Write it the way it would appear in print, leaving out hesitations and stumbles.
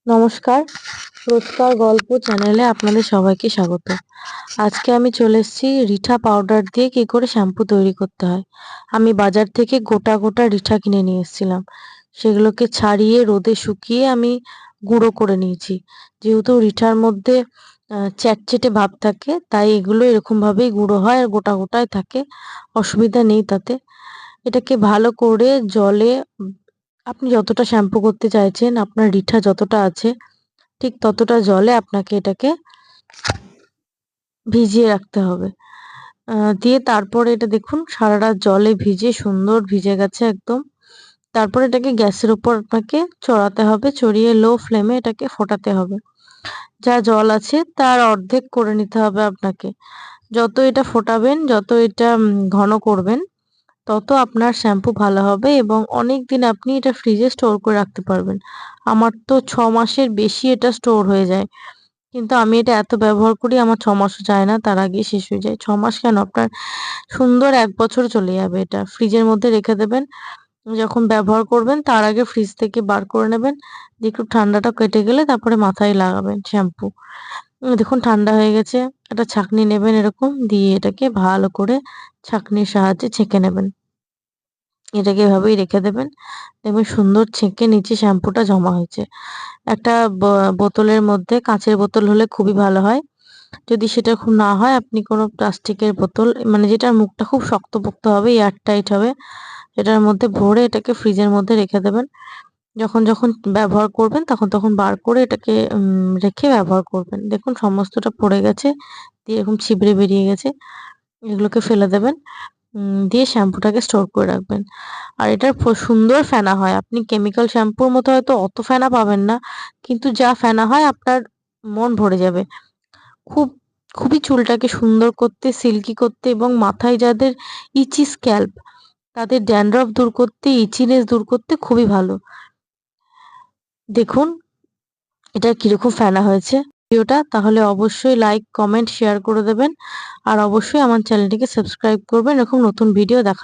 নমস্কার, রোজকার গল্প চ্যানেলে আপনাদের সবাইকে স্বাগত। আজকে আমি চলে এসেছি রিঠা পাউডার দিয়ে কি করে শ্যাম্পু তৈরি করতে হয়। আমি বাজার থেকে গোটা গোটা রিঠা কিনে নিয়ে এসেছিলাম। সেগুলোকে ছাড়িয়ে রোদে শুকিয়ে আমি গুঁড়ো করে নিয়েছি। যেহেতু রিঠার মধ্যে চ্যাটচেটে ভাব থাকে, তাই এগুলো এরকম ভাবেই গুঁড়ো হয় আর গোটা গোটায় থাকে, অসুবিধা নেই তাতে। এটাকে ভালো করে জলে আপনি যতটা শ্যাম্পু করতে চাইছেন, আপনার রিঠা যতটা আছে ঠিক ততটা জলে আপনাকে এটাকে ভিজিয়ে রাখতে হবে। দিয়ে তারপরে এটা দেখুন সারা রাত জলে ভিজে সুন্দর ভিজে গেছে একদম। তারপর এটাকে গ্যাসের উপর আপনাকে চড়াতে হবে, চড়িয়ে লো ফ্লেমে এটাকে ফোটাতে হবে। যা জল আছে তার অর্ধেক করে নিতে হবে আপনাকে। যত এটা ফোটাবেন, যত এটা ঘন করবেন, তত আপনার শ্যাম্পু ভালো হবে এবং অনেকদিন আপনি এটা ফ্রিজে স্টোর করে রাখতে পারবেন। আমার তো 6 মাসের বেশি এটা স্টোর হয়ে যায়। কিন্তু আমি এটা এত ব্যবহার করি, আমার 6 মাসও যায় না, তার আগেই শেষ হয়ে যায়। 6 মাস কেন, আপনার সুন্দর 1 বছর চলে যাবে এটা। ফ্রিজের মধ্যে রেখে দেবেন। যখন ব্যবহার করবেন তার আগে ফ্রিজ থেকে বার করে নেবেন। দিয়ে একটু ঠান্ডাটা কেটে গেলে তারপরে মাথায় লাগাবেন শ্যাম্পু। দেখুন ঠান্ডা হয়ে গেছে। একটা ছাঁকনি নেবেন এরকম, দিয়ে এটাকে ভালো করে ছাঁকনির সাহায্যে ছেঁকে নেবেন। এটাকে এভাবেই রেখে দেবেন। দেখবেন সুন্দর ছেঁকে নিচে শ্যাম্পুটা জমা হয়েছে। একটা বোতলের মধ্যে, কাঁচের বোতল হলে খুবই ভালো হয়। যদি সেটা খুব না হয়, আপনি কোনো প্লাস্টিকের বোতল, মানে যেটার মুখটা খুব শক্তপোক্ত হবে, এয়ার টাইট হবে, এটার মধ্যে ভরে এটাকে ফ্রিজের মধ্যে রেখে দেবেন। যখন যখন ব্যবহার করবেন তখন তখন বার করে এটাকে রেখে ব্যবহার করবেন। দেখুন সমস্তটা পড়ে গেছে, দিয়ে এরকম ছিবড়ে বেরিয়ে গেছে। এগুলোকে ফেলে দেবেন। দিয়ে শ্যাম্পুটাকে স্টোর করে রাখবেন। আর এটার সুন্দর ফেনা হয়। আপনি কেমিক্যাল শ্যাম্পুর মতো হয়তো অত ফেনা পাবেন না, কিন্তু যা ফেনা হয় আপনার মন ভরে যাবে। খুবই চুলটাকে সুন্দর করতে, সিল্কি করতে এবং মাথায় যাদের ইচি স্ক্যাল্প, তাদের ড্যান্ড্রফ দূর করতে, ইচিনেস দূর করতে খুবই ভালো। দেখুন এটা কিরকম ফেনা হয়েছে ভিডিওটা। তাহলে অবশ্যই লাইক, কমেন্ট, শেয়ার করে দেবেন। আর অবশ্যই আমার চ্যানেলটিকে সাবস্ক্রাইব করবেন এরকম নতুন ভিডিও দেখার